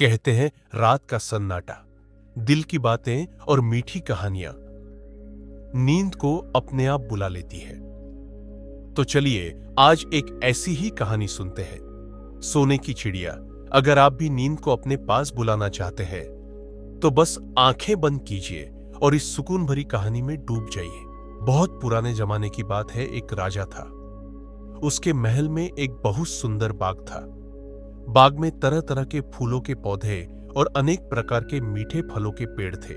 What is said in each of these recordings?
कहते हैं रात का सन्नाटा, दिल की बातें और मीठी कहानियां नींद को अपने आप बुला लेती है। तो चलिए आज एक ऐसी ही कहानी सुनते हैं, सोने की चिड़िया। अगर आप भी नींद को अपने पास बुलाना चाहते हैं तो बस आंखें बंद कीजिए और इस सुकून भरी कहानी में डूब जाइए। बहुत पुराने जमाने की बात है। एक राजा था। उसके महल में एक बहुत सुंदर बाग था। बाग में तरह तरह के फूलों के पौधे और अनेक प्रकार के मीठे फलों के पेड़ थे।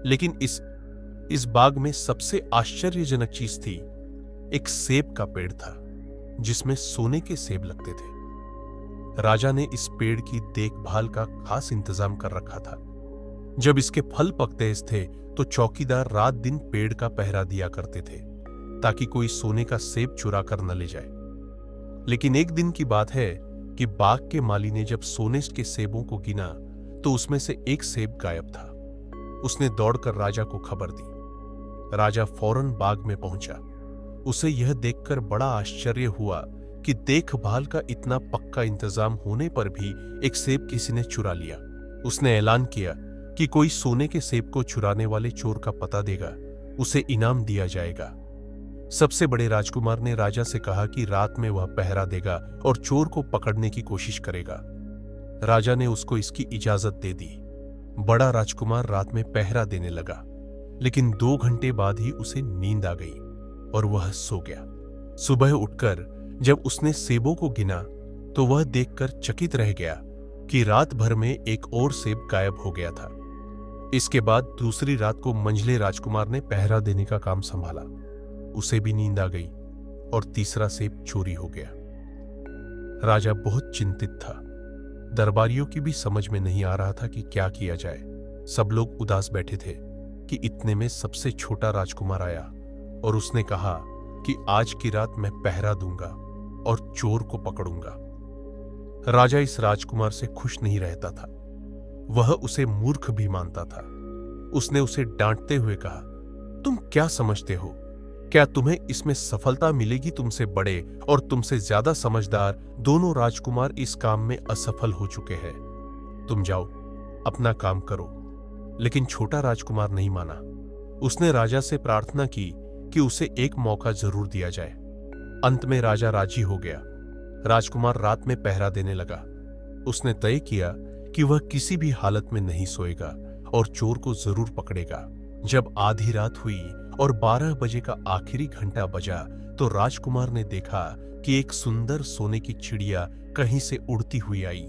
लेकिन इस बाग में सबसे आश्चर्यजनक चीज थी, एक सेब का पेड़ था जिसमें सोने के सेब लगते थे। राजा ने इस पेड़ की देखभाल का खास इंतजाम कर रखा था। जब इसके फल पकते थे तो चौकीदार रात दिन पेड़ का पहरा दिया करते थे ताकि कोई सोने का सेब चुरा कर न ले जाए। लेकिन एक दिन की बात है कि बाग के माली ने जब सोने के सेबों को गिना तो उसमें से एक सेब गायब था। उसने दौड़कर राजा को खबर दी। राजा फौरन बाग में पहुंचा। उसे यह देखकर बड़ा आश्चर्य हुआ कि देखभाल का इतना पक्का इंतजाम होने पर भी एक सेब किसी ने चुरा लिया। उसने ऐलान किया कि कोई सोने के सेब को चुराने वाले चोर का पता देगा, उसे इनाम दिया जाएगा। सबसे बड़े राजकुमार ने राजा से कहा कि रात में वह पहरा देगा और चोर को पकड़ने की कोशिश करेगा। राजा ने उसको इसकी इजाजत दे दी। बड़ा राजकुमार रात में पहरा देने लगा, लेकिन 2 घंटे बाद ही उसे नींद आ गई और वह सो गया। सुबह उठकर जब उसने सेबों को गिना तो वह देखकर चकित रह गया कि रात भर में एक और सेब गायब हो गया था। इसके बाद दूसरी रात को मंझले राजकुमार ने पहरा देने का काम संभाला। उसे भी नींद आ गई और तीसरा सेब चोरी हो गया। राजा बहुत चिंतित था। दरबारियों की भी समझ में नहीं आ रहा था कि क्या किया जाए। सब लोग उदास बैठे थे कि इतने में सबसे छोटा राजकुमार आया और उसने कहा कि आज की रात मैं पहरा दूंगा और चोर को पकड़ूंगा। राजा इस राजकुमार से खुश नहीं रहता था। वह उसे मूर्ख भी मानता था। उसने उसे डांटते हुए कहा, तुम क्या समझते हो? क्या तुम्हें इसमें सफलता मिलेगी? तुमसे बड़े और तुमसे ज्यादा समझदार दोनों राजकुमार इस काम में असफल हो चुके हैं। तुम जाओ, अपना काम करो। लेकिन छोटा राजकुमार नहीं माना। उसने राजा से प्रार्थना की कि उसे एक मौका जरूर दिया जाए। अंत में राजा राजी हो गया। राजकुमार रात में पहरा देने लगा। उसने तय किया कि वह किसी भी हालत में नहीं सोएगा और चोर को जरूर पकड़ेगा। जब आधी रात हुई और 12 बजे का आखिरी घंटा बजा तो राजकुमार ने देखा कि एक सुंदर सोने की चिड़िया कहीं से उड़ती हुई आई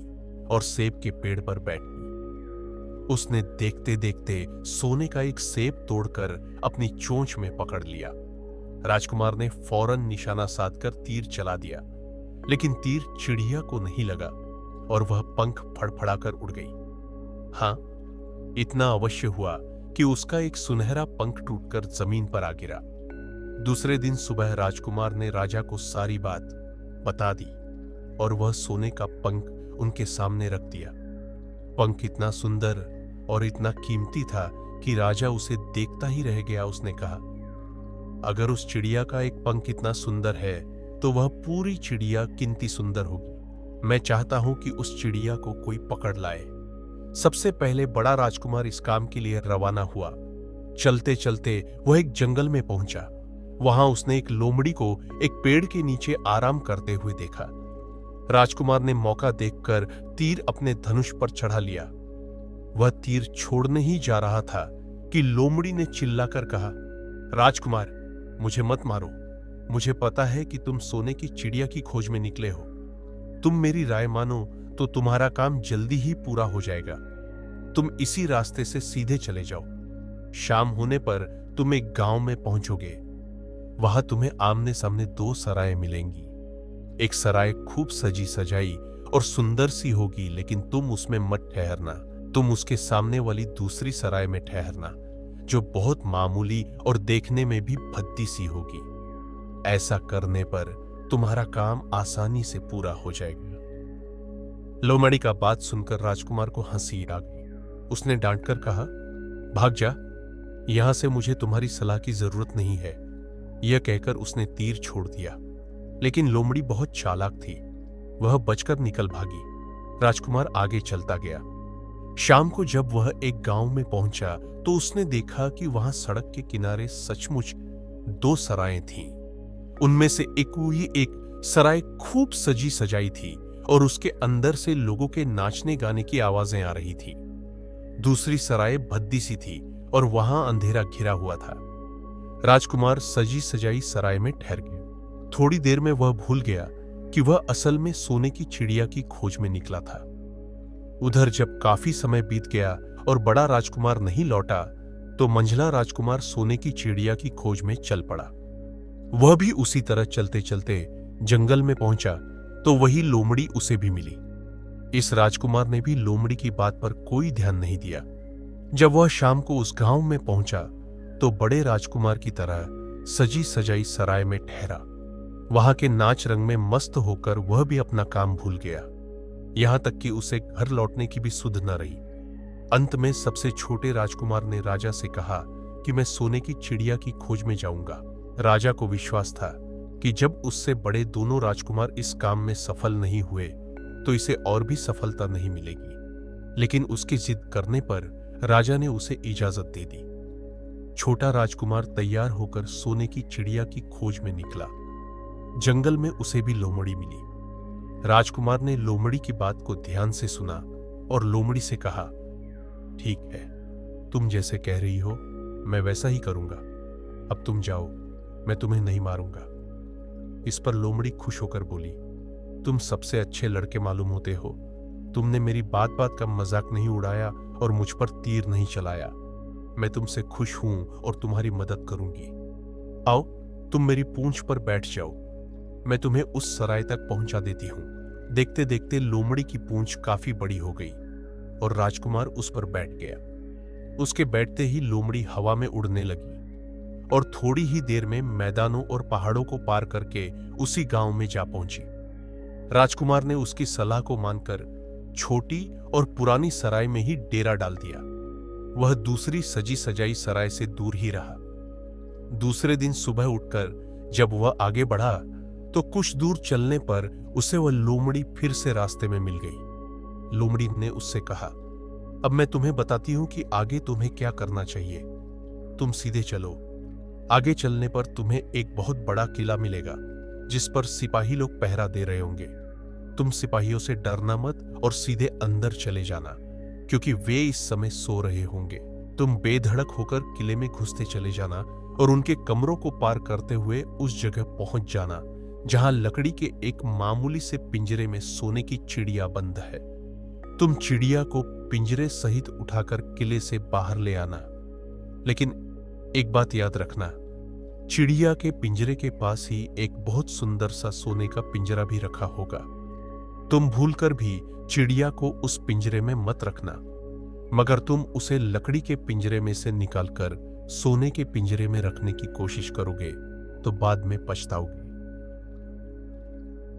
और सेब के पेड़ पर बैठी। उसने देखते देखते सोने का एक सेब तोड़कर अपनी चोंच में पकड़ लिया। राजकुमार ने फौरन निशाना साधकर तीर चला दिया, लेकिन तीर चिड़िया को नहीं लगा और वह पंख फड़फड़ाकर उड़ गई। हां, इतना अवश्य हुआ कि उसका एक सुनहरा पंख टूटकर जमीन पर आ गिरा। दूसरे दिन सुबह राजकुमार ने राजा को सारी बात बता दी और वह सोने का पंख उनके सामने रख दिया। पंख इतना सुंदर और इतना कीमती था कि राजा उसे देखता ही रह गया। उसने कहा, अगर उस चिड़िया का एक पंख इतना सुंदर है तो वह पूरी चिड़िया कितनी सुंदर होगी। मैं चाहता हूं कि उस चिड़िया को कोई पकड़ लाए। सबसे पहले बड़ा राजकुमार इस काम के लिए रवाना हुआ। चलते चलते वह एक जंगल में पहुंचा। वहां उसने एक लोमड़ी को एक पेड़ के नीचे आराम करते हुए देखा। राजकुमार ने मौका देखकर तीर अपने धनुष पर चढ़ा लिया। वह तीर छोड़ने ही जा रहा था कि लोमड़ी ने चिल्लाकर कहा, राजकुमार, मुझे मत मारो। मुझे पता है कि तुम सोने की चिड़िया की खोज में निकले हो। तुम मेरी राय मानो तो तुम्हारा काम जल्दी ही पूरा हो जाएगा। तुम इसी रास्ते से सीधे चले जाओ। शाम होने पर तुम एक गांव में पहुंचोगे। वहां तुम्हें आमने सामने 2 सराय मिलेंगी। एक सराय खूब सजी सजाई और सुंदर सी होगी, लेकिन तुम उसमें मत ठहरना। तुम उसके सामने वाली दूसरी सराय में ठहरना, जो बहुत मामूली और देखने में भी भद्दी सी होगी। ऐसा करने पर तुम्हारा काम आसानी से पूरा हो जाएगा। लोमड़ी का बात सुनकर राजकुमार को हंसी आ गई। उसने डांटकर कहा, भाग जा, यहां से मुझे तुम्हारी सलाह की जरूरत नहीं है। यह कहकर उसने तीर छोड़ दिया। लेकिन लोमड़ी बहुत चालाक थी। वह बचकर निकल भागी। राजकुमार आगे चलता गया। शाम को जब वह एक गांव में पहुंचा तो उसने देखा कि वहां सड़क के किनारे सचमुच 2 सरायें थीं। उनमें से एक सराय खूब सजी सजाई थी और उसके अंदर से लोगों के नाचने गाने की आवाजें आ रही थी। दूसरी सराय भद्दी सी थी और वहां अंधेरा घिरा हुआ था। राजकुमार सजी सजाई सराय में ठहर गया। थोड़ी देर में वह भूल गया कि वह असल में सोने की चिड़िया की खोज में निकला था। उधर जब काफी समय बीत गया और बड़ा राजकुमार नहीं लौटा तो मंझला राजकुमार सोने की चिड़िया की खोज में चल पड़ा। वह भी उसी तरह चलते चलते जंगल में पहुंचा तो वही लोमड़ी उसे भी मिली। इस राजकुमार ने भी लोमड़ी की बात पर कोई ध्यान नहीं दिया। जब वह शाम को उस गांव में पहुंचा तो बड़े राजकुमार की तरह सजी सजाई सराय में ठहरा। वहां के नाच रंग में मस्त होकर वह भी अपना काम भूल गया। यहां तक कि उसे घर लौटने की भी सुध न रही। अंत में सबसे छोटे राजकुमार ने राजा से कहा कि मैं सोने की चिड़िया की खोज में जाऊंगा। राजा को विश्वास था कि जब उससे बड़े दोनों राजकुमार इस काम में सफल नहीं हुए तो इसे और भी सफलता नहीं मिलेगी। लेकिन उसकी जिद करने पर राजा ने उसे इजाजत दे दी। छोटा राजकुमार तैयार होकर सोने की चिड़िया की खोज में निकला। जंगल में उसे भी लोमड़ी मिली। राजकुमार ने लोमड़ी की बात को ध्यान से सुना और लोमड़ी से कहा, ठीक है, तुम जैसे कह रही हो मैं वैसा ही करूंगा। अब तुम जाओ, मैं तुम्हें नहीं मारूंगा। इस पर लोमड़ी खुश होकर बोली, तुम सबसे अच्छे लड़के मालूम होते हो। तुमने मेरी बात बात का मजाक नहीं उड़ाया और मुझ पर तीर नहीं चलाया। मैं तुमसे खुश हूं और तुम्हारी मदद करूंगी। आओ, तुम मेरी पूंछ पर बैठ जाओ, मैं तुम्हें उस सराय तक पहुंचा देती हूं। देखते देखते लोमड़ी की पूंछ काफी बड़ी हो गई और राजकुमार उस पर बैठ गया। उसके बैठते ही लोमड़ी हवा में उड़ने लगी और थोड़ी ही देर में मैदानों और पहाड़ों को पार करके उसी गांव में जा पहुंची। राजकुमार ने उसकी सलाह को मानकर छोटी और पुरानी सराय में ही डेरा डाल दिया। वह दूसरी सजी सजाई सराय से दूर ही रहा। दूसरे दिन सुबह उठकर जब वह आगे बढ़ा तो कुछ दूर चलने पर उसे वह लोमड़ी फिर से रास्ते में मिल गई। लोमड़ी ने उससे कहा, अब मैं तुम्हें बताती हूं कि आगे तुम्हें क्या करना चाहिए। तुम सीधे चलो। आगे चलने पर तुम्हें एक बहुत बड़ा किला मिलेगा जिस पर सिपाही लोग पहरा दे रहे होंगे। तुम सिपाहियों से डरना मत और सीधे अंदर चले जाना, क्योंकि वे इस समय सो रहे होंगे। तुम बेधड़क होकर किले में घुसते चले जाना और उनके कमरों को पार करते हुए उस जगह पहुंच जाना जहां लकड़ी के एक मामूली से पिंजरे में सोने की चिड़िया बंद है। तुम चिड़िया को पिंजरे सहित उठाकर किले से बाहर ले आना। लेकिन एक बात याद रखना, चिड़िया के पिंजरे के पास ही एक बहुत सुंदर सा सोने का पिंजरा भी रखा होगा। तुम भूलकर भी चिड़िया को उस पिंजरे में मत रखना, मगर तुम उसे लकड़ी के पिंजरे में से निकालकर सोने के पिंजरे में रखने की कोशिश करोगे तो बाद में पछताओगे।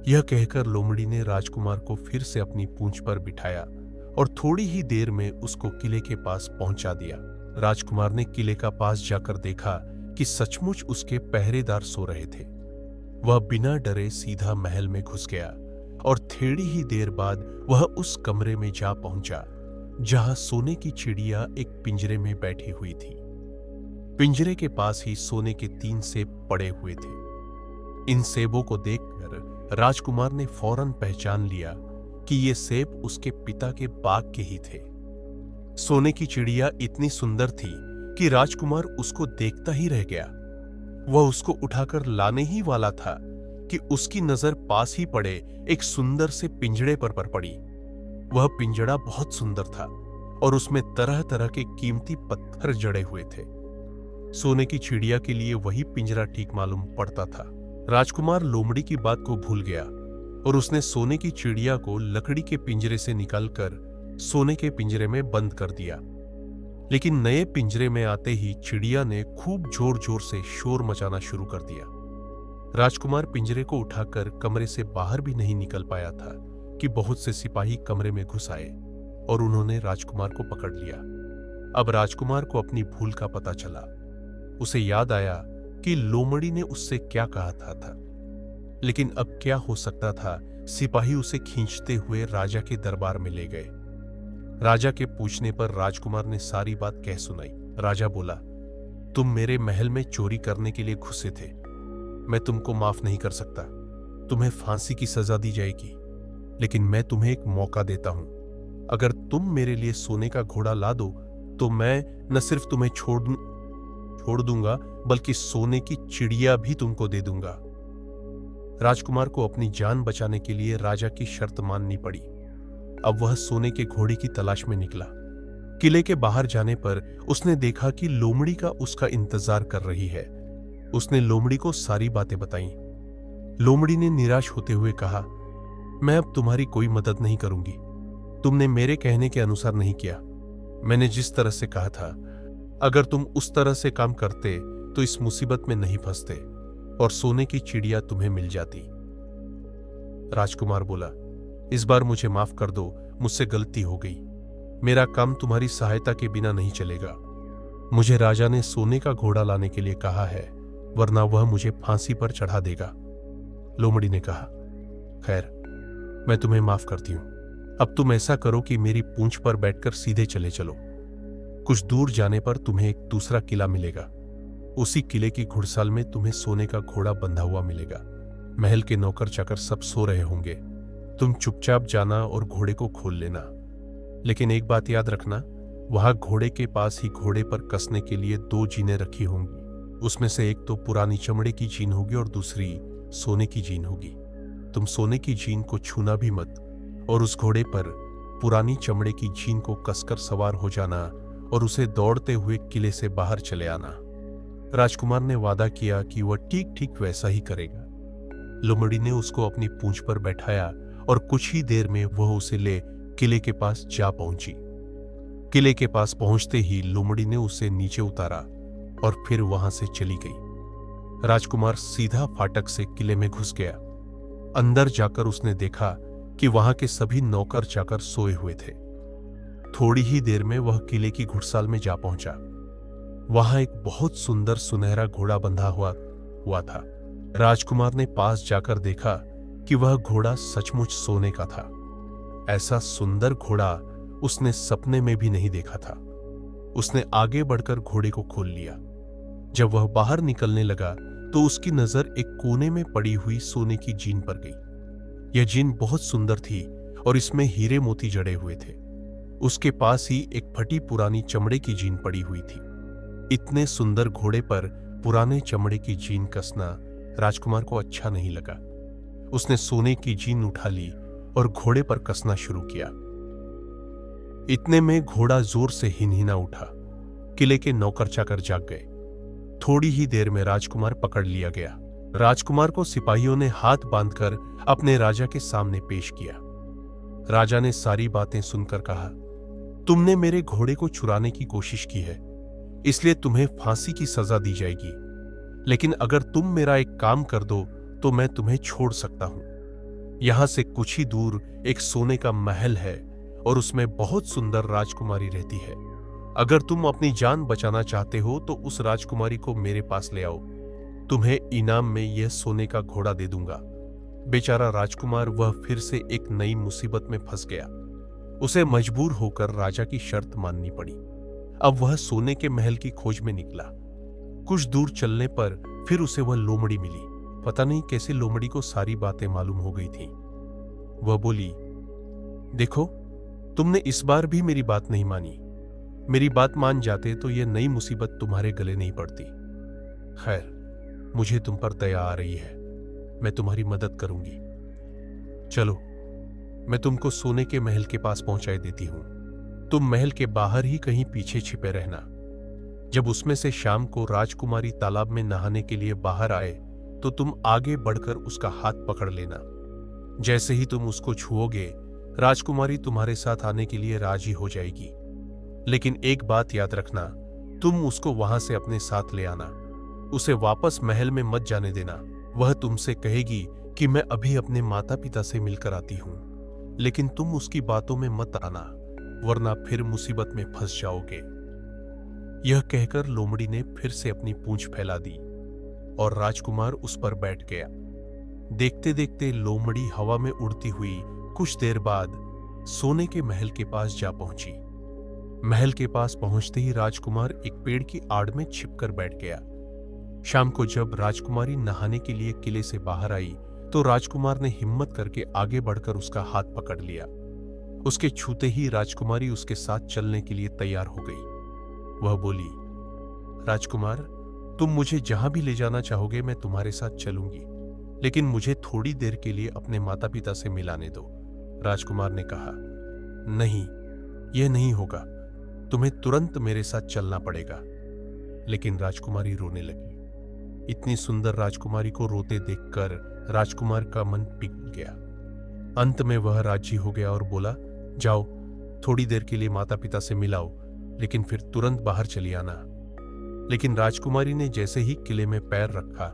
यह कहकर लोमड़ी ने राजकुमार को फिर से अपनी पूंछ पर बिठाया और थोड़ी ही देर में उसको किले के पास पहुंचा दिया। राजकुमार ने किले का पास जाकर देखा कि सचमुच उसके पहरेदार सो रहे थे। वह बिना डरे सीधा महल में घुस गया और थोड़ी ही देर बाद वह उस कमरे में जा पहुंचा जहां सोने की चिड़िया एक पिंजरे में बैठी हुई थी। पिंजरे के पास ही सोने के 3 सेब पड़े हुए थे। इन सेबों को देखकर राजकुमार ने फौरन पहचान लिया कि ये सेब उसके पिता के बाग के ही थे। सोने की चिड़िया इतनी सुंदर थी कि राजकुमार उसको देखता ही रह गया। वह उसको उठाकर लाने ही वाला था कि उसकी नजर पास ही पड़े एक सुंदर से पिंजड़े पर पड़ी। वह पिंजड़ा बहुत सुंदर था और उसमें तरह तरह के कीमती पत्थर जड़े हुए थे। सोने की चिड़िया के लिए वही पिंजरा ठीक मालूम पड़ता था। राजकुमार लोमड़ी की बात को भूल गया और उसने सोने की चिड़िया को लकड़ी के पिंजरे से निकालकर सोने के पिंजरे में बंद कर दिया। लेकिन नए पिंजरे में आते ही चिड़िया ने खूब जोर जोर से शोर मचाना शुरू कर दिया। राजकुमार पिंजरे को उठाकर कमरे से बाहर भी नहीं निकल पाया था कि बहुत से सिपाही कमरे में घुस आए और उन्होंने राजकुमार को पकड़ लिया। अब राजकुमार को अपनी भूल का पता चला। उसे याद आया कि लोमड़ी ने उससे क्या कहा था। लेकिन अब क्या हो सकता था सिपाही उसे खींचते हुए राजा के दरबार में ले गए। राजा के पूछने पर राजकुमार ने सारी बात कह सुनाई। राजा बोला, तुम मेरे महल में चोरी करने के लिए घुसे थे। मैं तुमको माफ नहीं कर सकता। तुम्हें फांसी की सजा दी जाएगी, लेकिन मैं तुम्हें एक मौका देता हूं। अगर तुम मेरे लिए सोने का घोड़ा ला दो तो मैं न सिर्फ तुम्हें छोड़ दूंगा, बल्कि सोने की चिड़िया भी तुमको दे दूंगा। राजकुमार को अपनी जान बचाने के लिए राजा की शर्त माननी पड़ी। अब वह सोने के घोड़े की तलाश में निकला। किले के बाहर जाने पर उसने देखा कि लोमड़ी का उसका इंतजार कर रही है। उसने लोमड़ी को सारी बातें बताई। लोमड़ी ने निराश होते हुए कहा, मैं अब तुम्हारी कोई मदद नहीं करूंगी। तुमने मेरे कहने के अनुसार नहीं किया। मैंने जिस तरह से कहा था, अगर तुम उस तरह से काम करते तो इस मुसीबत में नहीं फंसते और सोने की चिड़िया तुम्हें मिल जाती। राजकुमार बोला, इस बार मुझे माफ कर दो, मुझसे गलती हो गई। मेरा काम तुम्हारी सहायता के बिना नहीं चलेगा। मुझे राजा ने सोने का घोड़ा लाने के लिए कहा है, वरना वह मुझे फांसी पर चढ़ा देगा। लोमड़ी ने कहा, खैर, मैं तुम्हें माफ करती हूं। अब तुम ऐसा करो कि मेरी पूंछ पर बैठकर सीधे चले चलो। कुछ दूर जाने पर तुम्हें एक दूसरा किला मिलेगा। उसी किले की घुड़साल में तुम्हें सोने का घोड़ा बंधा हुआ मिलेगा। महल के नौकर चाकर सब सो रहे होंगे। तुम चुपचाप जाना और घोड़े को खोल लेना। लेकिन एक बात याद रखना, वहां घोड़े के पास ही घोड़े पर कसने के लिए 2 जीनें रखी होंगी। उसमें से एक तो पुरानी चमड़े की जीन होगी और दूसरी सोने की जीन होगी। तुम सोने की जीन को छूना भी मत और उस घोड़े पर पुरानी चमड़े की जीन को कसकर सवार हो जाना और उसे दौड़ते हुए किले से बाहर चले आना। राजकुमार ने वादा किया कि वह ठीक ठीक वैसा ही करेगा। लोमड़ी ने उसको अपनी पूंछ पर बैठाया और कुछ ही देर में वह उसे ले किले के पास जा पहुंची। किले के पास पहुंचते ही लोमड़ी ने उसे नीचे उतारा और फिर वहां से चली गई। राजकुमार सीधा फाटक से किले में घुस गया। अंदर जाकर उसने देखा कि वहां के सभी नौकर चाकर सोए हुए थे। थोड़ी ही देर में वह किले की घुड़साल में जा पहुंचा। वहां एक बहुत सुंदर सुनहरा घोड़ा बंधा हुआ था। राजकुमार ने पास जाकर देखा कि वह घोड़ा सचमुच सोने का था। ऐसा सुंदर घोड़ा उसने सपने में भी नहीं देखा था। उसने आगे बढ़कर घोड़े को खोल लिया। जब वह बाहर निकलने लगा तो उसकी नजर एक कोने में पड़ी हुई सोने की जीन पर गई। यह जीन बहुत सुंदर थी और इसमें हीरे मोती जड़े हुए थे। उसके पास ही एक फटी पुरानी चमड़े की जीन पड़ी हुई थी। इतने सुंदर घोड़े पर पुराने चमड़े की जीन कसना राजकुमार को अच्छा नहीं लगा। उसने सोने की जीन उठा ली और घोड़े पर कसना शुरू किया। इतने में घोड़ा जोर से हिनहिना उठा। किले के नौकर चाकर जाग गए। थोड़ी ही देर में राजकुमार पकड़ लिया गया। राजकुमार को सिपाहियों ने हाथ बांधकर अपने राजा के सामने पेश किया। राजा ने सारी बातें सुनकर कहा, तुमने मेरे घोड़े को चुराने की कोशिश की है, इसलिए तुम्हें फांसी की सजा दी जाएगी। लेकिन अगर तुम मेरा एक काम कर दो तो मैं तुम्हें छोड़ सकता हूं। यहां से कुछ ही दूर एक सोने का महल है और उसमें बहुत सुंदर राजकुमारी रहती है। अगर तुम अपनी जान बचाना चाहते हो तो उस राजकुमारी को मेरे पास ले आओ। तुम्हें इनाम में यह सोने का घोड़ा दे दूंगा। बेचारा राजकुमार वह फिर से एक नई मुसीबत में फंस गया। उसे मजबूर होकर राजा की शर्त माननी पड़ी। अब वह सोने के महल की खोज में निकला। कुछ दूर चलने पर फिर उसे वह लोमड़ी मिली। पता नहीं कैसे लोमड़ी को सारी बातें मालूम हो गई थी। वह बोली, देखो, तुमने इस बार भी मेरी बात नहीं मानी। मेरी बात मान जाते तो यह नई मुसीबत तुम्हारे गले नहीं पड़ती। खैर, मुझे तुम पर दया आ रही है। मैं तुम्हारी मदद करूंगी। चलो, मैं तुमको सोने के महल के पास पहुंचाई देती हूं। तुम महल के बाहर ही कहीं पीछे छिपे रहना। जब उसमें से शाम को राजकुमारी तालाब में नहाने के लिए बाहर आए तो तुम आगे बढ़कर उसका हाथ पकड़ लेना। जैसे ही तुम उसको छुओगे, राजकुमारी तुम्हारे साथ आने के लिए राजी हो जाएगी। लेकिन एक बात याद रखना, तुम उसको वहां से अपने साथ ले आना। उसे वापस महल में मत जाने देना। वह तुमसे कहेगी कि मैं अभी अपने माता पिता से मिलकर आती हूं, लेकिन तुम उसकी बातों में मत आना, वरना फिर मुसीबत में फंस जाओगे। यह कहकर लोमड़ी ने फिर से अपनी पूंछ फैला दी और राजकुमार उस पर बैठ गया। देखते देखते लोमड़ी हवा में उड़ती हुई कुछ देर बाद सोने के महल के पास जा पहुंची। महल के पास पहुंचते ही राजकुमार एक पेड़ की आड़ में छिपकर बैठ गया। शाम को जब राजकुमारी नहाने के लिए किले से बाहर आई तो राजकुमार ने हिम्मत करके आगे बढ़कर उसका हाथ पकड़ लिया। उसके छूते ही राजकुमारी उसके साथ चलने के लिए तैयार हो गई। वह बोली, राजकुमार, तुम मुझे जहां भी ले जाना चाहोगे मैं तुम्हारे साथ चलूंगी, लेकिन मुझे थोड़ी देर के लिए अपने माता पिता से मिलाने दो। राजकुमार ने कहा, नहीं, यह नहीं होगा, तुम्हें तुरंत मेरे साथ चलना पड़ेगा। लेकिन राजकुमारी रोने लगी। इतनी सुंदर राजकुमारी को रोते देखकर राजकुमार का मन पिघल गया। अंत में वह राजी हो गया और बोला, जाओ, थोड़ी देर के लिए माता पिता से मिलाओ, लेकिन फिर तुरंत बाहर चली आना। लेकिन राजकुमारी ने जैसे ही किले में पैर रखा,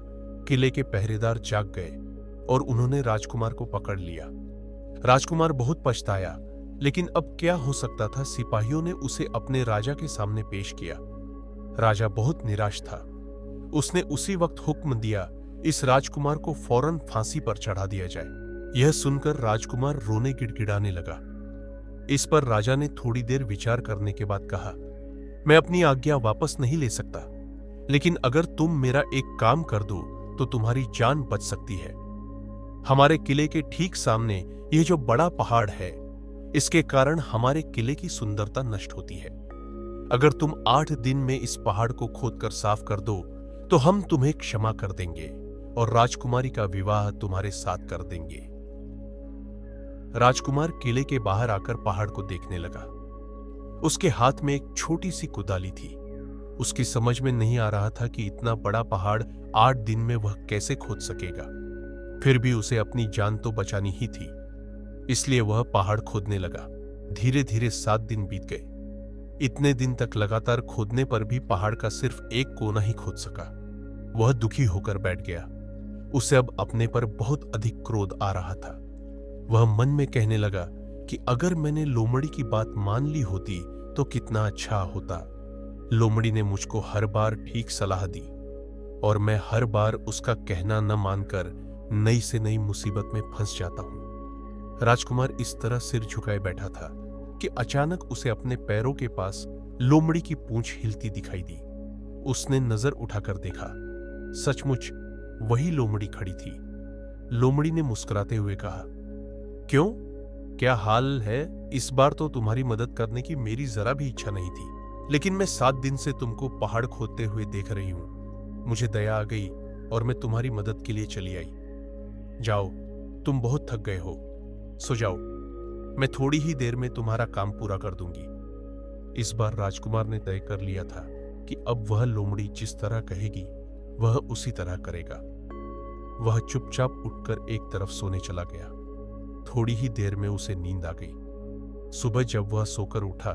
किले के पहरेदार जाग गए और उन्होंने राजकुमार को पकड़ लिया। राजकुमार बहुत पछताया, लेकिन अब क्या हो सकता था। सिपाहियों ने उसे अपने राजा के सामने पेश किया। राजा बहुत निराश था। उसने उसी वक्त हुक्म दिया, इस राजकुमार को फौरन फांसी पर चढ़ा दिया जाए। यह सुनकर राजकुमार रोने गिड़गिड़ाने लगा। इस पर राजा ने थोड़ी देर विचार करने के बाद कहा, मैं अपनी आज्ञा वापस नहीं ले सकता, लेकिन अगर तुम मेरा एक काम कर दो तो तुम्हारी जान बच सकती है। हमारे किले के ठीक सामने यह जो बड़ा पहाड़ है, इसके कारण हमारे किले की सुंदरता नष्ट होती है। अगर तुम 8 दिन में इस पहाड़ को खोदकर साफ कर दो तो हम तुम्हें क्षमा कर देंगे और राजकुमारी का विवाह तुम्हारे साथ कर देंगे। राजकुमार किले के बाहर आकर पहाड़ को देखने लगा। उसके हाथ में एक छोटी सी कुदाली थी। उसकी समझ में नहीं आ रहा था कि इतना बड़ा पहाड़ 8 दिन में वह कैसे खोद सकेगा। फिर भी उसे अपनी जान तो बचानी ही थी, इसलिए वह पहाड़ खोदने लगा। धीरे धीरे 7 दिन बीत गए। इतने दिन तक लगातार खोदने पर भी पहाड़ का सिर्फ एक कोना ही खोद सका। वह दुखी होकर बैठ गया। उसे अब अपने पर बहुत अधिक क्रोध आ रहा था। वह मन में कहने लगा कि अगर मैंने लोमड़ी की बात मान ली होती तो कितना अच्छा होता। लोमड़ी ने मुझको हर बार ठीक सलाह दी और मैं हर बार उसका कहना न मानकर नई से नई मुसीबत में फंस जाता हूं। राजकुमार इस तरह सिर झुकाए बैठा था कि अचानक उसे अपने पैरों के पास लोमड़ी की पूंछ हिलती दिखाई दी। उसने नजर उठाकर देखा, सचमुच वही लोमड़ी खड़ी थी। लोमड़ी ने मुस्कुराते हुए कहा, क्यों, क्या हाल है? इस बार तो तुम्हारी मदद करने की मेरी जरा भी इच्छा नहीं थी, लेकिन मैं 7 दिन से तुमको पहाड़ खोदते हुए देख रही हूं। मुझे दया आ गई और मैं तुम्हारी मदद के लिए चली आई। जाओ, तुम बहुत थक गए हो, सो जाओ, मैं थोड़ी ही देर में तुम्हारा काम पूरा कर दूंगी। इस बार राजकुमार ने तय कर लिया था कि अब वह लोमड़ी जिस तरह कहेगी वह उसी तरह करेगा। वह चुपचाप उठकर एक तरफ सोने चला गया। थोड़ी ही देर में उसे नींद आ गई। सुबह जब वह सोकर उठा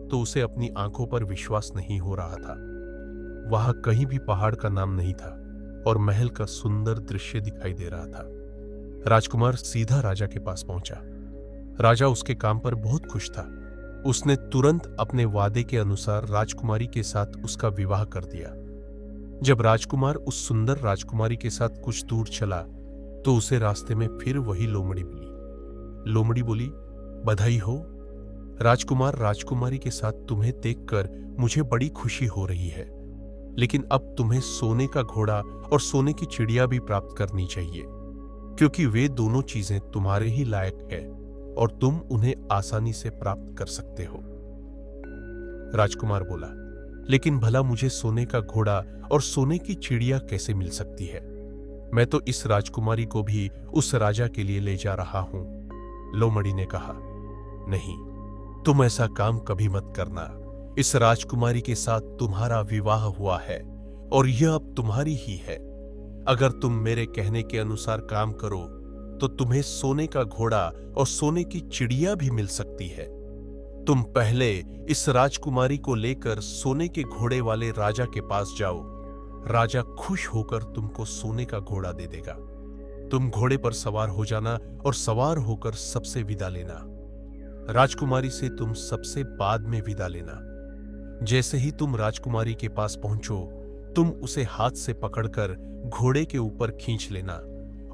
तो उसे अपनी आंखों पर विश्वास नहीं हो रहा था। वहां कहीं भी पहाड़ का नाम नहीं था और महल का सुंदर दृश्य दिखाई दे रहा था। राजकुमार सीधा राजा के पास पहुंचा। राजा उसके काम पर बहुत खुश था। उसने तुरंत अपने वादे के अनुसार राजकुमारी के साथ उसका विवाह कर दिया। जब राजकुमार उस सुंदर राजकुमारी के साथ कुछ दूर चला तो उसे रास्ते में फिर वही लोमड़ी मिली। लोमड़ी बोली, बधाई हो राजकुमार, राजकुमारी के साथ तुम्हें देखकर मुझे बड़ी खुशी हो रही है, लेकिन अब तुम्हें सोने का घोड़ा और सोने की चिड़िया भी प्राप्त करनी चाहिए, क्योंकि वे दोनों चीजें तुम्हारे ही लायक है और तुम उन्हें आसानी से प्राप्त कर सकते हो। राजकुमार बोला, लेकिन भला मुझे सोने का घोड़ा और सोने की चिड़िया कैसे मिल सकती है? मैं तो इस राजकुमारी को भी उस राजा के लिए ले जा रहा हूं। लोमड़ी ने कहा, नहीं, तुम ऐसा काम कभी मत करना। इस राजकुमारी के साथ तुम्हारा विवाह हुआ है और यह अब तुम्हारी ही है। अगर तुम मेरे कहने के अनुसार काम करो तो तुम्हें सोने का घोड़ा और सोने की चिड़िया भी मिल सकती है। तुम पहले इस राजकुमारी को लेकर सोने के घोड़े वाले राजा के पास जाओ। राजा खुश होकर तुमको सोने का घोड़ा दे देगा। तुम घोड़े पर सवार हो जाना और सवार होकर सबसे विदा लेना। राजकुमारी से तुम सबसे बाद में विदा लेना। जैसे ही तुम राजकुमारी के पास पहुंचो, तुम उसे हाथ से पकड़कर घोड़े के ऊपर खींच लेना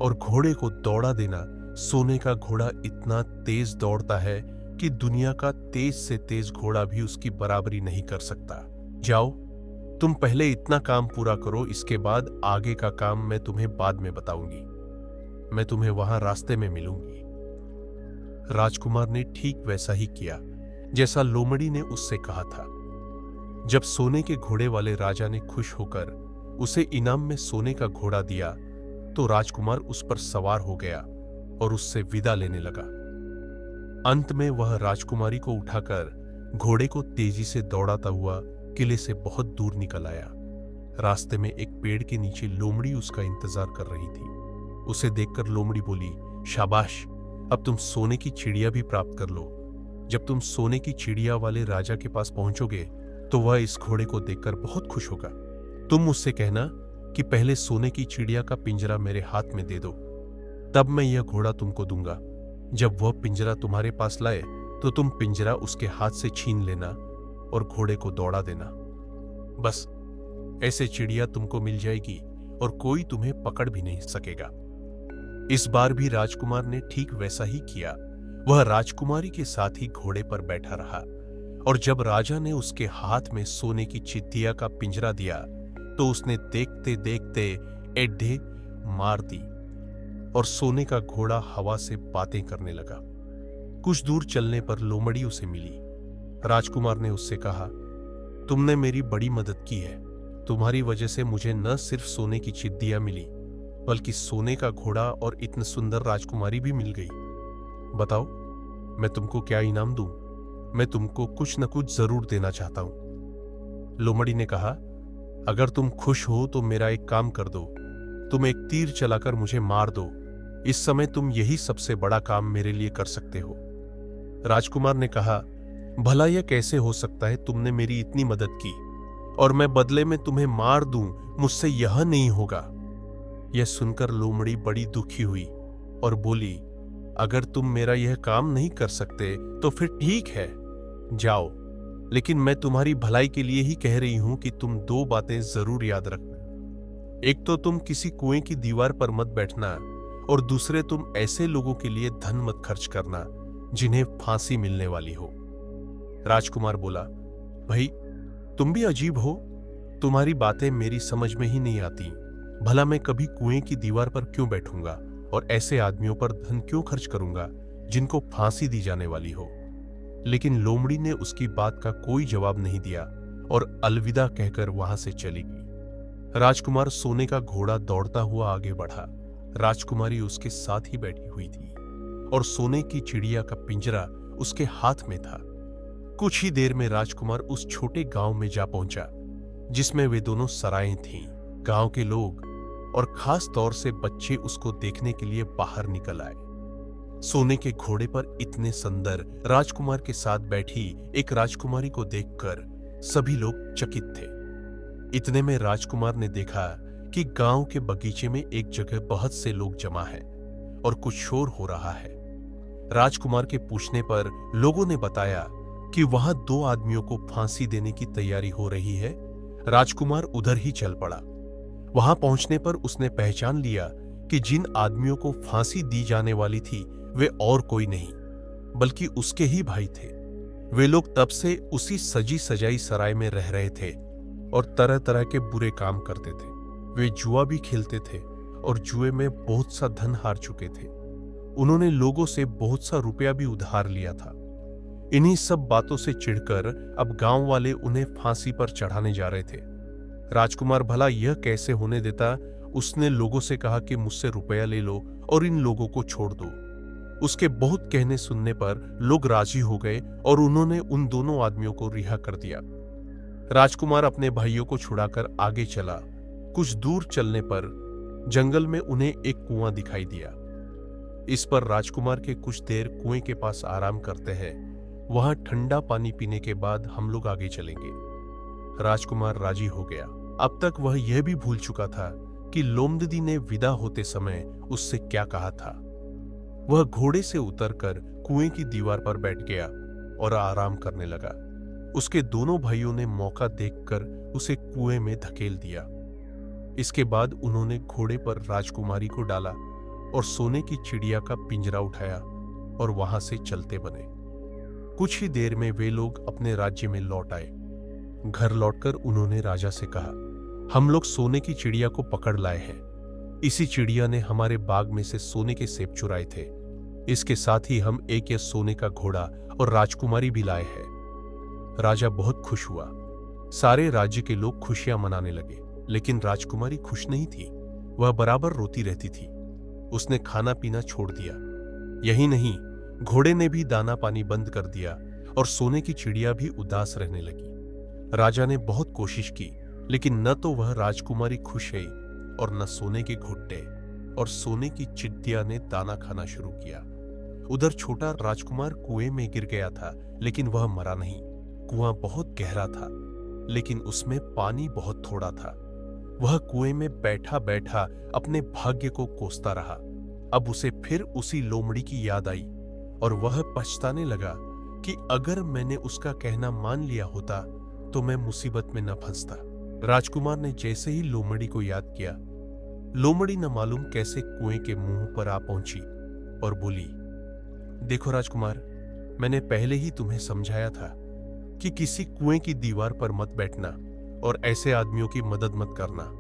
और घोड़े को दौड़ा देना। सोने का घोड़ा इतना तेज दौड़ता है कि दुनिया का तेज से तेज घोड़ा भी उसकी बराबरी नहीं कर सकता। जाओ, तुम पहले इतना काम पूरा करो, इसके बाद आगे का काम मैं तुम्हें बाद में बताऊंगी। मैं तुम्हें वहां रास्ते में मिलूंगी। राजकुमार ने ठीक वैसा ही किया जैसा लोमड़ी ने उससे कहा था। जब सोने के घोड़े वाले राजा ने खुश होकर उसे इनाम में सोने का घोड़ा दिया तो राजकुमार उस पर सवार हो गया और उससे विदा लेने लगा। अंत में वह राजकुमारी को उठाकर घोड़े को तेजी से दौड़ाता हुआ किले से बहुत दूर निकल आया। रास्ते में एक पेड़ के नीचे लोमड़ी उसका इंतजार कर रही थी। उसे देखकर लोमड़ी बोली, शाबाश, अब तुम सोने की चिड़िया भी प्राप्त कर लो। जब तुम सोने की चिड़िया वाले राजा के पास पहुंचोगे तो वह इस घोड़े को देखकर बहुत खुश होगा। तुम उससे कहना कि पहले सोने की चिड़िया का पिंजरा मेरे हाथ में दे दो, तब मैं यह घोड़ा तुमको दूंगा। जब वह पिंजरा तुम्हारे पास लाए तो तुम पिंजरा उसके हाथ से छीन लेना और घोड़े को दौड़ा देना। बस ऐसे चिड़िया तुमको मिल जाएगी और कोई तुम्हें पकड़ भी नहीं सकेगा। इस बार भी राजकुमार ने ठीक वैसा ही किया। वह राजकुमारी के साथ ही घोड़े पर बैठा रहा और जब राजा ने उसके हाथ में सोने की चिड़िया का पिंजरा दिया तो उसने देखते देखते एड्ढे मार दी और सोने का घोड़ा हवा से बातें करने लगा। कुछ दूर चलने पर लोमड़ी उसे मिली। राजकुमार ने उससे कहा, तुमने मेरी बड़ी मदद की है। तुम्हारी वजह से मुझे न सिर्फ सोने की चिड़िया मिली बल्कि सोने का घोड़ा और इतनी सुंदर राजकुमारी भी मिल गई। बताओ, मैं तुमको क्या इनाम दूं? मैं तुमको कुछ न कुछ जरूर देना चाहता हूं। लोमड़ी ने कहा, अगर तुम खुश हो तो मेरा एक काम कर दो। तुम एक तीर चलाकर मुझे मार दो। इस समय तुम यही सबसे बड़ा काम मेरे लिए कर सकते हो। राजकुमार ने कहा, भला यह कैसे हो सकता है? तुमने मेरी इतनी मदद की और मैं बदले में तुम्हें मार दूं? मुझसे यह नहीं होगा। यह सुनकर लोमड़ी बड़ी दुखी हुई और बोली, अगर तुम मेरा यह काम नहीं कर सकते तो फिर ठीक है, जाओ, लेकिन मैं तुम्हारी भलाई के लिए ही कह रही हूं कि तुम दो बातें जरूर याद रखना। एक तो तुम किसी कुएं की दीवार पर मत बैठना और दूसरे तुम ऐसे लोगों के लिए धन मत खर्च करना जिन्हें फांसी मिलने वाली हो। राजकुमार बोला, भाई तुम भी अजीब हो, तुम्हारी बातें मेरी समझ में ही नहीं आती। भला मैं कभी कुएं की दीवार पर क्यों बैठूंगा और ऐसे आदमियों पर धन क्यों खर्च करूंगा जिनको फांसी दी जाने वाली हो। लेकिन लोमड़ी ने उसकी बात का कोई जवाब नहीं दिया और अलविदा कहकर वहां से चली गई। राजकुमार सोने का घोड़ा दौड़ता हुआ आगे बढ़ा। राजकुमारी उसके साथ ही बैठी हुई थी और सोने की चिड़िया का पिंजरा उसके हाथ में था। कुछ ही देर में राजकुमार उस छोटे गांव में जा पहुंचा जिसमें वे दोनों सराएं थीं। गांव के लोग और खास तौर से बच्चे उसको देखने के लिए बाहर निकल आए। सोने के घोड़े पर इतने सुंदर राजकुमार के साथ बैठी एक राजकुमारी को देखकर सभी लोग चकित थे। इतने में राजकुमार ने देखा कि गांव के बगीचे में एक जगह बहुत से लोग जमा हैं और कुछ शोर हो रहा है। राजकुमार के पूछने पर लोगों ने बताया कि वहां दो आदमियों को फांसी देने की तैयारी हो रही है। राजकुमार उधर ही चल पड़ा। वहां पहुंचने पर उसने पहचान लिया कि जिन आदमियों को फांसी दी जाने वाली थी वे और कोई नहीं बल्कि उसके ही भाई थे। वे लोग तब से उसी सजी सजाई सराय में रह रहे थे और तरह तरह के बुरे काम करते थे। वे जुआ भी खेलते थे और जुए में बहुत सा धन हार चुके थे। उन्होंने लोगों से बहुत सा रुपया भी उधार लिया था। इन्हीं सब बातों से चिढ़कर अब गांव वाले उन्हें फांसी पर चढ़ाने जा रहे थे। राजकुमार भला यह कैसे होने देता। उसने लोगों से कहा कि मुझसे रुपया ले लो और इन लोगों को छोड़ दो। उसके बहुत कहने सुनने पर लोग राजी हो गए और उन्होंने उन दोनों आदमियों को रिहा कर दिया। राजकुमार अपने भाइयों को छुड़ाकर आगे चला। कुछ दूर चलने पर जंगल में उन्हें एक कुआं दिखाई दिया। इस पर राजकुमार के कुछ देर कुएं के पास आराम करते हैं। वहां ठंडा पानी पीने के बाद हम लोग आगे चलेंगे। राजकुमार राजी हो गया। अब तक वह यह भी भूल चुका था कि लोमड़ी ने विदा होते समय उससे क्या कहा था। वह घोड़े से उतरकर कुएं की दीवार पर बैठ गया और आराम करने लगा। उसके दोनों भाइयों ने मौका देखकर उसे कुएं में धकेल दिया। इसके बाद उन्होंने घोड़े पर राजकुमारी को डाला और सोने की चिड़िया का पिंजरा उठाया और वहां से चलते बने। कुछ ही देर में वे लोग अपने राज्य में लौट आए। घर लौटकर उन्होंने राजा से कहा, हम लोग सोने की चिड़िया को पकड़ लाए हैं। इसी चिड़िया ने हमारे बाग में से सोने के सेब चुराए थे। इसके साथ ही हम एक यह सोने का घोड़ा और राजकुमारी भी लाए हैं। राजा बहुत खुश हुआ। सारे राज्य के लोग खुशियां मनाने लगे, लेकिन राजकुमारी खुश नहीं थी। वह बराबर रोती रहती थी। उसने खाना पीना छोड़ दिया। यही नहीं, घोड़े ने भी दाना पानी बंद कर दिया और सोने की चिड़िया भी उदास रहने लगी। राजा ने बहुत कोशिश की, लेकिन न तो वह राजकुमारी खुश हुई और न सोने के घुट्टे और सोने की चिड़िया ने दाना खाना शुरू किया। उधर छोटा राजकुमार कुएं में गिर गया था, लेकिन वह मरा नहीं। कुआं बहुत गहरा था, लेकिन उसमें पानी बहुत थोड़ा था। वह कुएं में बैठा बैठा अपने भाग्य को कोसता रहा। अब उसे फिर उसी लोमड़ी की याद आई और वह पछताने लगा कि अगर मैंने उसका कहना मान लिया होता तो मैं मुसीबत में न फंसता। राजकुमार ने जैसे ही लोमड़ी को याद किया, लोमड़ी न मालूम कैसे कुएं के मुंह पर आ पहुंची और बोली, देखो राजकुमार, मैंने पहले ही तुम्हें समझाया था कि किसी कुएं की दीवार पर मत बैठना और ऐसे आदमियों की मदद मत करना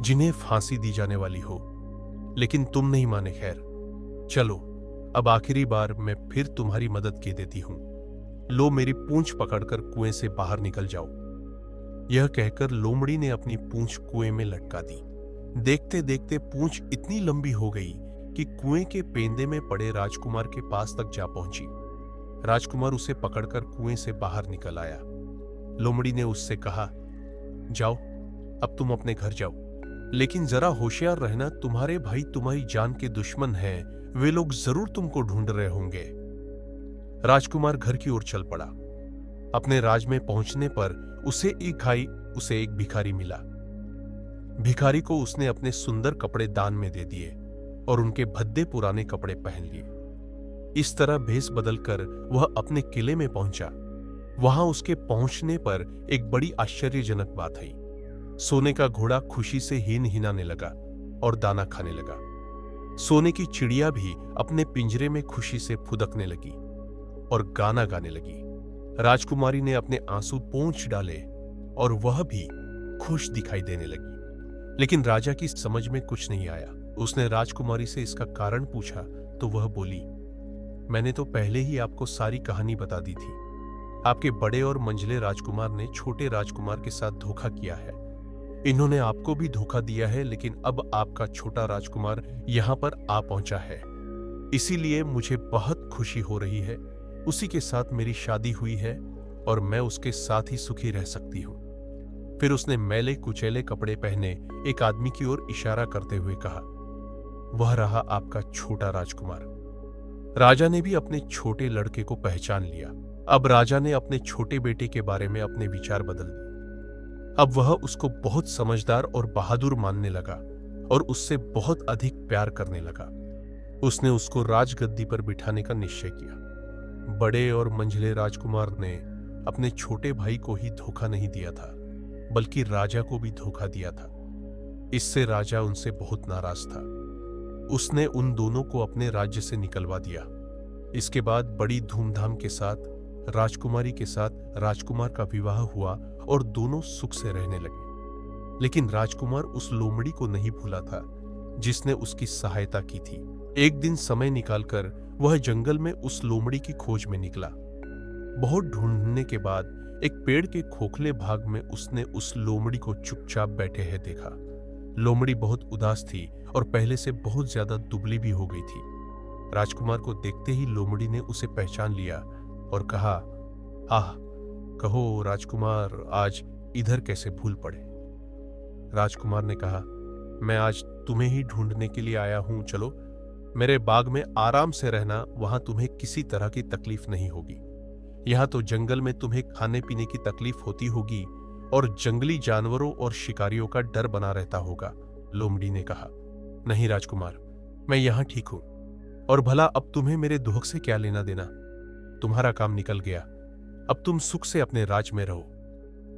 जिन्हें फांसी दी जाने वाली हो, लेकिन तुम नहीं माने। खैर चलो, अब आखिरी बार मैं फिर तुम्हारी मदद की देती हूं। लो, मेरी पूंछ पकड़कर कुएं से बाहर निकल जाओ। यह कहकर लोमड़ी ने अपनी पूंछ कुएं में लटका दी। देखते देखते पूंछ इतनी लंबी हो गई कि कुएं के पेंदे में पड़े राजकुमार के पास तक जा पहुंची। राजकुमार उसे पकड़कर कुएं से बाहर निकल आया। लोमड़ी ने उससे कहा, जाओ, अब तुम अपने घर जाओ, लेकिन जरा होशियार रहना, तुम्हारे भाई तुम्हारी जान के दुश्मन हैं। वे लोग जरूर तुमको ढूंढ रहे होंगे। राजकुमार घर की ओर चल पड़ा। अपने राज में पहुंचने पर उसे एक भिखारी मिला। भिखारी को उसने अपने सुंदर कपड़े दान में दे दिए और उनके भद्दे पुराने कपड़े पहन लिए। इस तरह भेष बदलकर वह अपने किले में पहुंचा। वहां उसके पहुंचने पर एक बड़ी आश्चर्यजनक बात आई। सोने का घोड़ा खुशी से हीन हिनाने लगा और दाना खाने लगा। सोने की चिड़िया भी अपने पिंजरे में खुशी से फुदकने लगी और गाना गाने लगी। राजकुमारी ने अपने आंसू पोंछ डाले और वह भी खुश दिखाई देने लगी। लेकिन राजा की समझ में कुछ नहीं आया। उसने राजकुमारी से इसका कारण पूछा तो वह बोली, मैंने तो पहले ही आपको सारी कहानी बता दी थी। आपके बड़े और मंझले राजकुमार ने छोटे राजकुमार के साथ धोखा किया है। इन्होंने आपको भी धोखा दिया है, लेकिन अब आपका छोटा राजकुमार यहां पर आ पहुंचा है। इसीलिए मुझे बहुत खुशी हो रही है। उसी के साथ मेरी शादी हुई है और मैं उसके साथ ही सुखी रह सकती हूं। फिर उसने मैले कुचैले कपड़े पहने एक आदमी की ओर इशारा करते हुए कहा, वह रहा आपका छोटा राजकुमार। राजा ने भी अपने छोटे लड़के को पहचान लिया। अब राजा ने अपने छोटे बेटे के बारे में अपने विचार बदल दिए। अब वह उसको बहुत समझदार और बहादुर मानने लगा और उससे बहुत अधिक प्यार करने लगा। उसने उसको राजगद्दी पर बिठाने का निश्चय किया। बड़े और मंझले राजकुमार ने अपने छोटे भाई को ही धोखा नहीं दिया था, बल्कि राजा को भी धोखा दिया था। इससे राजा उनसे बहुत नाराज था। उसने उन दोनों को अपने राज्य से निकलवा दिया। इसके बाद बड़ी धूमधाम के साथ राजकुमारी के साथ राजकुमार का विवाह हुआ और दोनों सुख से रहने लगे। लेकिन राजकुमार उस लोमड़ी को नहीं भूला था जिसने उसकी सहायता की थी। एक दिन समय निकालकर वह जंगल में उस लोमड़ी की खोज में निकला। बहुत ढूंढने के बाद एक पेड़ के खोखले भाग में उसने उस लोमड़ी को चुपचाप बैठे है देखा। लोमड़ी बहुत उदास थी और पहले से बहुत ज्यादा दुबली भी हो गई थी। राजकुमार को देखते ही लोमड़ी ने उसे पहचान लिया और कहा, आह, कहो राजकुमार, आज इधर कैसे भूल पड़े। राजकुमार ने कहा, मैं आज तुम्हें ही ढूंढने के लिए आया हूं। चलो मेरे बाग में आराम से रहना, वहां तुम्हें किसी तरह की तकलीफ नहीं होगी। यहां तो जंगल में तुम्हें खाने पीने की तकलीफ होती होगी और जंगली जानवरों और शिकारियों का डर बना रहता होगा। लोमड़ी ने कहा, नहीं राजकुमार, मैं यहां ठीक हूं और भला अब तुम्हें मेरे दुख से क्या लेना देना। तुम्हारा काम निकल गया, अब तुम सुख से अपने राज में रहो।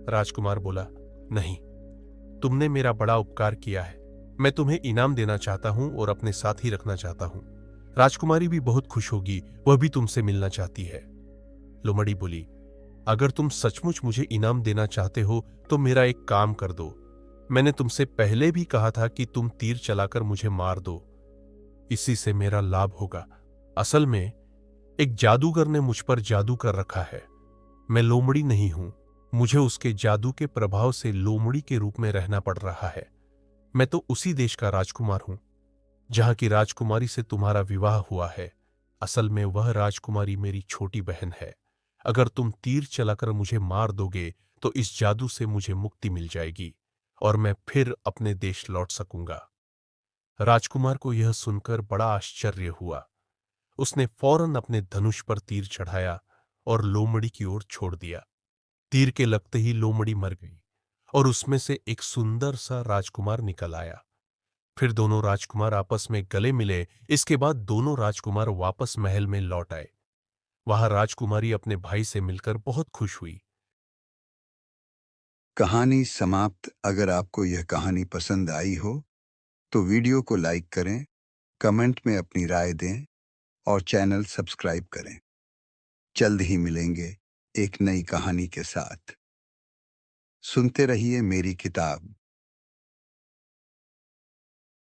राजकुमार बोला, नहीं, तुमने मेरा बड़ा उपकार किया है, मैं तुम्हें इनाम देना चाहता हूं और अपने साथ ही रखना चाहता हूं। राजकुमारी भी बहुत खुश होगी, वह भी तुमसे मिलना चाहती है। लोमड़ी बोली, अगर तुम सचमुच मुझे इनाम देना चाहते हो तो मेरा एक काम कर दो। मैंने तुमसे पहले भी कहा था कि तुम तीर चलाकर मुझे मार दो, इसी से मेरा लाभ होगा। असल में एक जादूगर ने मुझ पर जादू कर रखा है। मैं लोमड़ी नहीं हूं, मुझे उसके जादू के प्रभाव से लोमड़ी के रूप में रहना पड़ रहा है। मैं तो उसी देश का राजकुमार हूं जहां की राजकुमारी से तुम्हारा विवाह हुआ है। असल में वह राजकुमारी मेरी छोटी बहन है। अगर तुम तीर चलाकर मुझे मार दोगे तो इस जादू से मुझे मुक्ति मिल जाएगी और मैं फिर अपने देश लौट सकूंगा। राजकुमार को यह सुनकर बड़ा आश्चर्य हुआ। उसने फौरन अपने धनुष पर तीर चढ़ाया और लोमड़ी की ओर छोड़ दिया। तीर के लगते ही लोमड़ी मर गई और उसमें से एक सुंदर सा राजकुमार निकल आया। फिर दोनों राजकुमार आपस में गले मिले। इसके बाद दोनों राजकुमार वापस महल में लौट आए। वहां राजकुमारी अपने भाई से मिलकर बहुत खुश हुई। कहानी समाप्त। अगर आपको यह कहानी पसंद आई हो तो वीडियो को लाइक करें, कमेंट में अपनी राय दें और चैनल सब्सक्राइब करें। जल्द ही मिलेंगे एक नई कहानी के साथ। सुनते रहिए मेरी किताब।